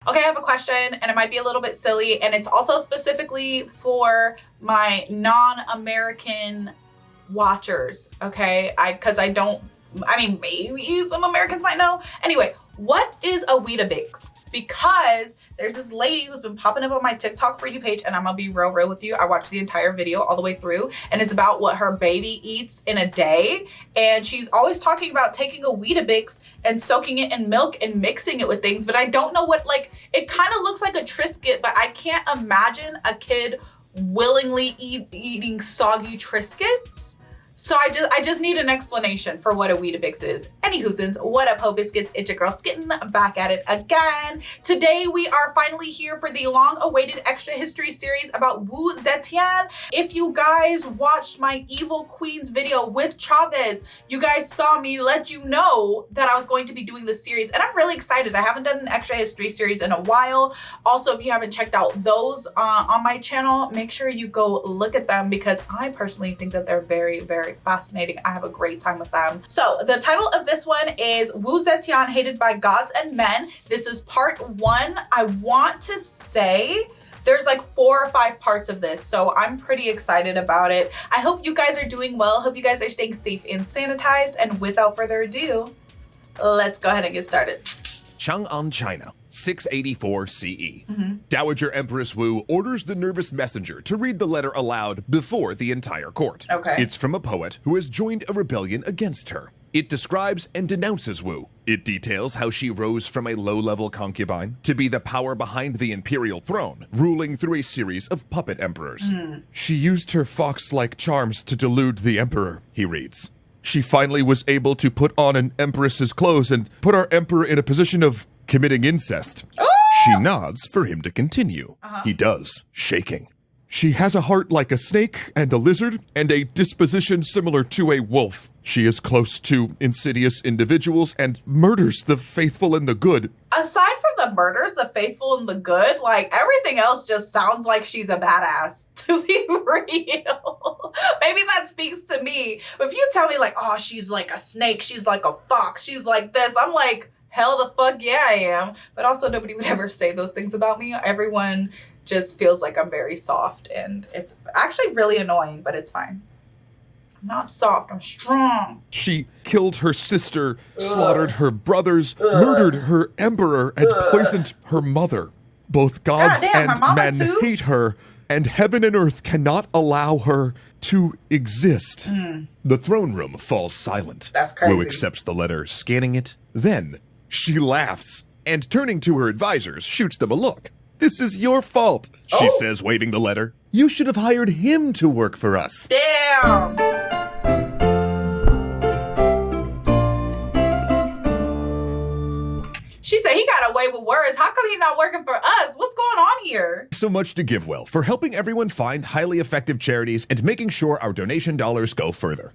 Okay, I have a question, and it might be a little bit silly, and it's also specifically for my non-American watchers, okay? Maybe some Americans might know. Anyway, what is a Weetabix? Because there's this lady who's been popping up on my TikTok For You page, and I'm gonna be real with you. I watched the entire video all the way through, and it's about what her baby eats in a day. And she's always talking about taking a Weetabix and soaking it in milk and mixing it with things, but I don't know what, like, it kind of looks like a Triscuit, but I can't imagine a kid willingly eating soggy Triscuits. So I just need an explanation for what a Weetabix is. Anywhoosins, what up, Ho Biscuits? It's your girl Skitten, back at it again. Today we are finally here for the long-awaited extra history series about Wu Zetian. If you guys watched my Evil Queens video with Chavez, you guys saw me let you know that I was going to be doing this series, and I'm really excited. I haven't done an extra history series in a while. Also, if you haven't checked out those on my channel, make sure you go look at them because I personally think that they're very, very fascinating. I have a great time with them. So the title of this one is Wu Zetian, Hated by Gods and Men. This is part 1. I want to say there's like 4 or 5 parts of this, so I'm pretty excited about it. I hope you guys are doing well. Hope you guys are staying safe and sanitized. And without further ado, let's go ahead and get started. Chang'an, China, 684 CE. Dowager Empress Wu orders the nervous messenger to read the letter aloud before the entire court. Okay. It's from a poet who has joined a rebellion against her. It describes and denounces Wu. It details how she rose from a low-level concubine to be the power behind the imperial throne, ruling through a series of puppet emperors. She used her fox-like charms to delude the emperor, he reads. She finally was able to put on an empress's clothes and put our emperor in a position of committing incest. She nods for him to continue. He does, shaking. She has a heart like a snake and a lizard and a disposition similar to a wolf. She is close to insidious individuals and murders the faithful and the good. Aside from the murders, the faithful and the good, like everything else just sounds like she's a badass, to be real. Maybe that speaks to me. But if you tell me like, oh, she's like a snake, she's like a fox, she's like this, I'm like, hell the fuck yeah, I am. But also nobody would ever say those things about me. Everyone just feels like I'm very soft, and it's actually really annoying, but it's fine. I'm not soft, I'm strong. She killed her sister, slaughtered her brothers, murdered her emperor, and poisoned her mother. Both gods and men hate her, and heaven and earth cannot allow her to exist. The throne room falls silent. That's crazy. Wu accepts the letter, scanning it. Then she laughs, and turning to her advisors, shoots them a look. This is your fault, she says, waving the letter. You should have hired him to work for us. Damn. She said he got away with words. How come he's not working for us? What's going on here? So much to GiveWell for helping everyone find highly effective charities and making sure our donation dollars go further.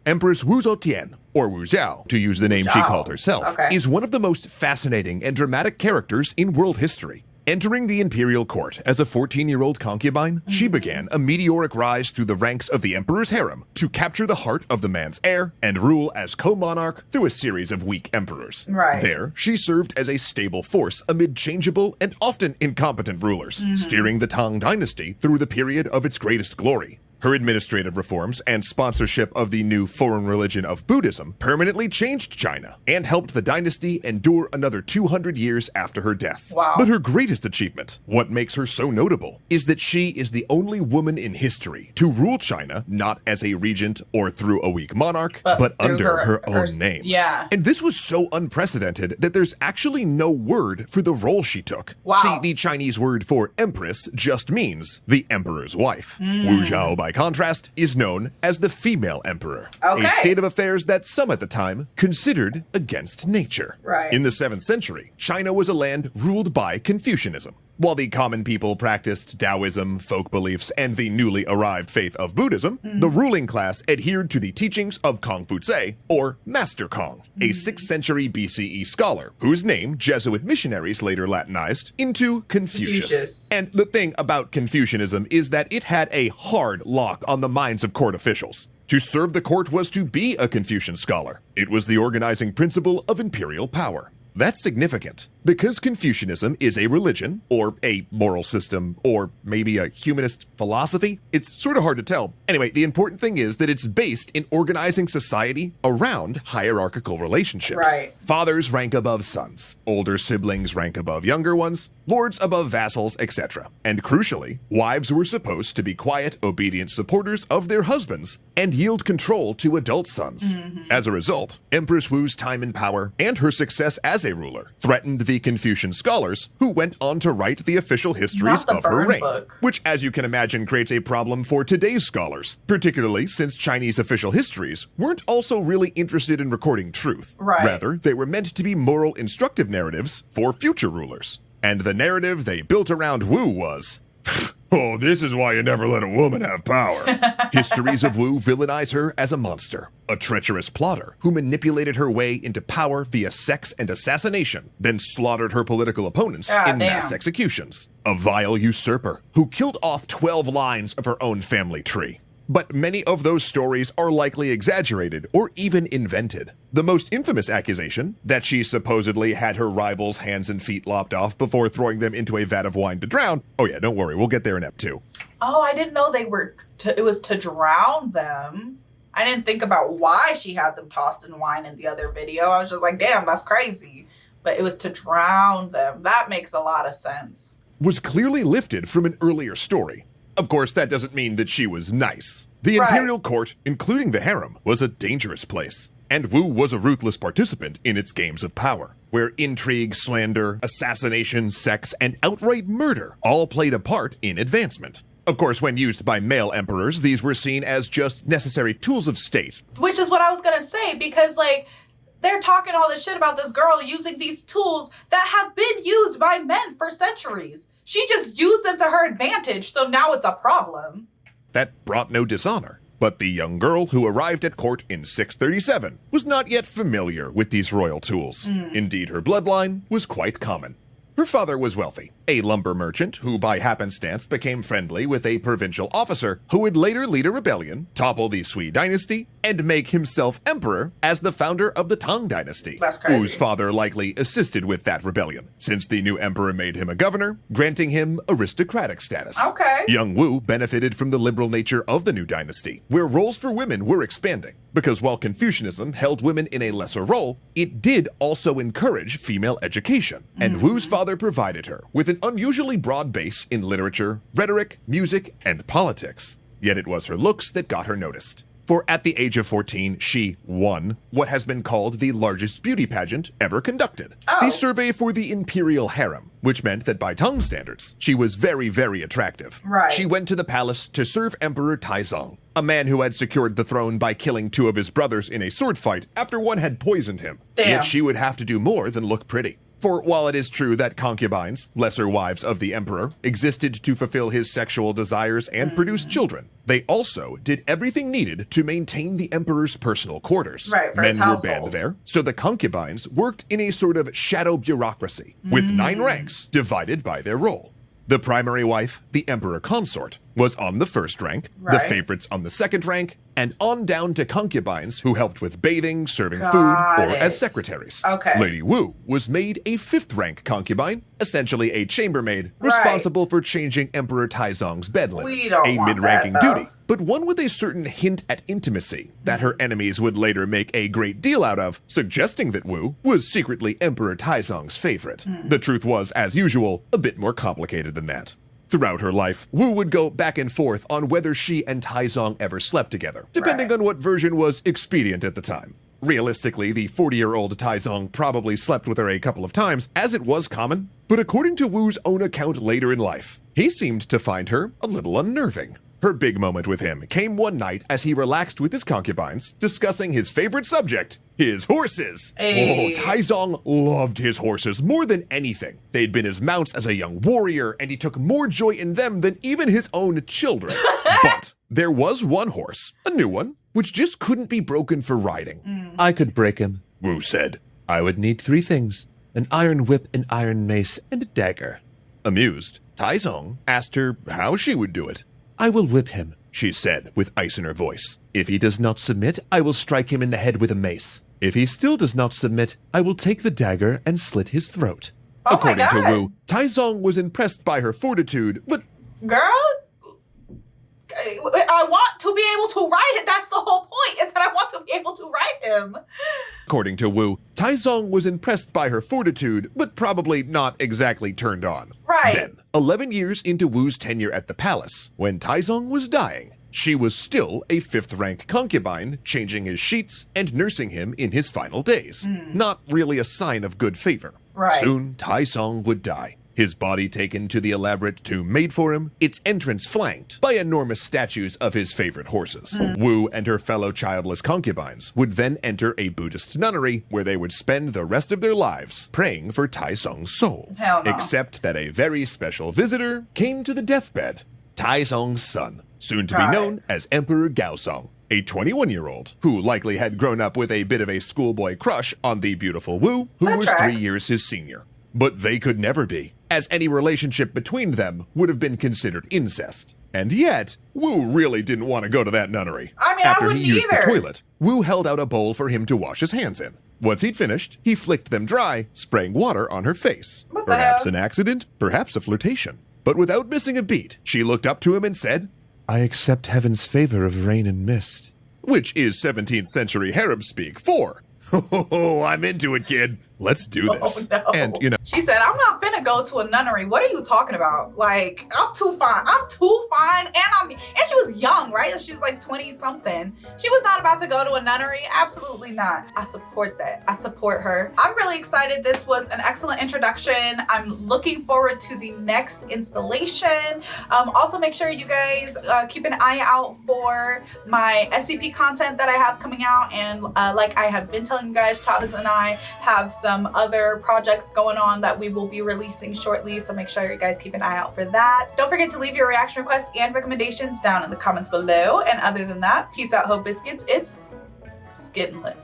Empress Wu Zetian, or Wu Zhao, to use the name she called herself, is one of the most fascinating and dramatic characters in world history. Entering the imperial court as a 14-year-old concubine, she began a meteoric rise through the ranks of the emperor's harem to capture the heart of the man's heir and rule as co-monarch through a series of weak emperors. There, she served as a stable force amid changeable and often incompetent rulers, steering the Tang dynasty through the period of its greatest glory. Her administrative reforms and sponsorship of the new foreign religion of Buddhism permanently changed China and helped the dynasty endure another 200 years after her death. But her greatest achievement, what makes her so notable, is that she is the only woman in history to rule China not as a regent or through a weak monarch, but under her own name. And this was so unprecedented that there's actually no word for the role she took. See, the Chinese word for empress just means the emperor's wife. Wu Zhao, by contrast, is known as the female emperor, a state of affairs that some at the time considered against nature. In the 7th century, China was a land ruled by Confucianism. While the common people practiced Taoism, folk beliefs, and the newly arrived faith of Buddhism, the ruling class adhered to the teachings of Kong-Fu-Tse, or Master Kong, a 6th century BCE scholar, whose name Jesuit missionaries later Latinized into Confucius. And the thing about Confucianism is that it had a hard lock on the minds of court officials. To serve the court was to be a Confucian scholar. It was the organizing principle of imperial power. That's significant. Because Confucianism is a religion, or a moral system, or maybe a humanist philosophy, it's sort of hard to tell. Anyway, the important thing is that it's based in organizing society around hierarchical relationships. Right. Fathers rank above sons, older siblings rank above younger ones, lords above vassals, etc. And crucially, wives were supposed to be quiet, obedient supporters of their husbands and yield control to adult sons. As a result, Empress Wu's time in power and her success as a ruler threatened the Confucian scholars who went on to write the official histories of her reign, which, as you can imagine, creates a problem for today's scholars, particularly since Chinese official histories weren't also really interested in recording truth. Rather, they were meant to be moral instructive narratives for future rulers. And the narrative they built around Wu was, oh, this is why you never let a woman have power. Histories of Wu villainize her as a monster, a treacherous plotter who manipulated her way into power via sex and assassination, then slaughtered her political opponents in mass executions. A vile usurper who killed off 12 lines of her own family tree. But many of those stories are likely exaggerated or even invented. The most infamous accusation, that she supposedly had her rivals' hands and feet lopped off before throwing them into a vat of wine to drown. Oh yeah, don't worry, we'll get there in Ep 2. Oh, I didn't know it was to drown them. I didn't think about why she had them tossed in wine in the other video. I was just like, damn, that's crazy. But it was to drown them. That makes a lot of sense. Was clearly lifted from an earlier story. Of course, that doesn't mean that she was nice. The imperial court, including the harem, was a dangerous place. And Wu was a ruthless participant in its games of power, where intrigue, slander, assassination, sex, and outright murder all played a part in advancement. Of course, when used by male emperors, these were seen as just necessary tools of state. Which is what I was gonna say, because they're talking all this shit about this girl using these tools that have been used by men for centuries. She just used them to her advantage, so now it's a problem. That brought no dishonor. But the young girl who arrived at court in 637 was not yet familiar with these royal tools. Indeed, her bloodline was quite common. Her father was wealthy, a lumber merchant who by happenstance became friendly with a provincial officer who would later lead a rebellion, topple the Sui dynasty, and make himself emperor as the founder of the Tang dynasty. That's crazy. Wu's father likely assisted with that rebellion, since the new emperor made him a governor, granting him aristocratic status. Okay. Young Wu benefited from the liberal nature of the new dynasty, where roles for women were expanding, because while Confucianism held women in a lesser role, it did also encourage female education, and Wu's father provided her with an unusually broad base in literature, rhetoric, music, and politics. Yet it was her looks that got her noticed. For at the age of 14, she won what has been called the largest beauty pageant ever conducted. The survey for the imperial harem, which meant that by Tang standards, she was very, very attractive. She went to the palace to serve Emperor Taizong, a man who had secured the throne by killing 2 of his brothers in a sword fight after one had poisoned him. Yet she would have to do more than look pretty. For while it is true that concubines, lesser wives of the emperor, existed to fulfill his sexual desires and produce children, they also did everything needed to maintain the emperor's personal quarters. Men were banned there, so the concubines worked in a sort of shadow bureaucracy, with 9 ranks divided by their role. The primary wife, the emperor consort, was on the first rank, the favorites on the second rank, and on down to concubines who helped with bathing, serving food, or as secretaries. Lady Wu was made a 5th rank concubine, essentially a chambermaid, responsible for changing Emperor Taizong's bed linen, a mid-ranking duty, but one with a certain hint at intimacy that her enemies would later make a great deal out of, suggesting that Wu was secretly Emperor Taizong's favorite. The truth was, as usual, a bit more complicated than that. Throughout her life, Wu would go back and forth on whether she and Taizong ever slept together, depending on what version was expedient at the time. Realistically, the 40-year-old Taizong probably slept with her a couple of times, as it was common, but according to Wu's own account later in life, he seemed to find her a little unnerving. Her big moment with him came one night as he relaxed with his concubines, discussing his favorite subject, his horses. Oh, Taizong loved his horses more than anything. They'd been his mounts as a young warrior, and he took more joy in them than even his own children. But there was one horse, a new one, which just couldn't be broken for riding. I could break him, Wu said. I would need 3 things, an iron whip, an iron mace, and a dagger. Amused, Taizong asked her how she would do it. I will whip him, she said, with ice in her voice. If he does not submit, I will strike him in the head with a mace. If he still does not submit, I will take the dagger and slit his throat. According to Wu, Taizong was impressed by her fortitude, but... Girl, I want to be able to ride it. That's the whole point, is that I want to be able to ride him. According to Wu, Taizong was impressed by her fortitude, but probably not exactly turned on. Right. Then, 11 years into Wu's tenure at the palace, when Taizong was dying, she was still a 5th-rank concubine, changing his sheets and nursing him in his final days. Not really a sign of good favor. Right. Soon, Taizong would die. His body taken to the elaborate tomb made for him, its entrance flanked by enormous statues of his favorite horses. Wu and her fellow childless concubines would then enter a Buddhist nunnery where they would spend the rest of their lives praying for Taizong's soul. Hell no. Except that a very special visitor came to the deathbed, Taizong's son, soon to be known as Emperor Gaozong, a 21-year-old who likely had grown up with a bit of a schoolboy crush on the beautiful Wu, who was 3 years his senior. But they could never be, as any relationship between them would have been considered incest. And yet, Wu really didn't want to go to that nunnery. I mean, After I he wouldn't used either. the toilet, Wu held out a bowl for him to wash his hands in. Once he'd finished, he flicked them dry, spraying water on her face. What the Perhaps hell? an accident, perhaps a flirtation. But without missing a beat, she looked up to him and said, "I accept heaven's favor of rain and mist." Which is 17th century harem speak for, "Oh, I'm into it, kid. Let's do this." Oh, no. And, you know, she said, "I'm not finna go to a nunnery. What are you talking about? Like, I'm too fine. I'm too fine." And she was young, right? She was like 20 something. She was not about to go to a nunnery. Absolutely not. I support that. I support her. I'm really excited. This was an excellent introduction. I'm looking forward to the next installation. Also, make sure you guys keep an eye out for my SCP content that I have coming out. And like I have been telling you guys, Chavez and I have some other projects going on that we will be releasing shortly, so make sure you guys keep an eye out for that. Don't forget to leave your reaction requests and recommendations down in the comments below, and other than that, peace out, hope biscuits. It's Skittenlit.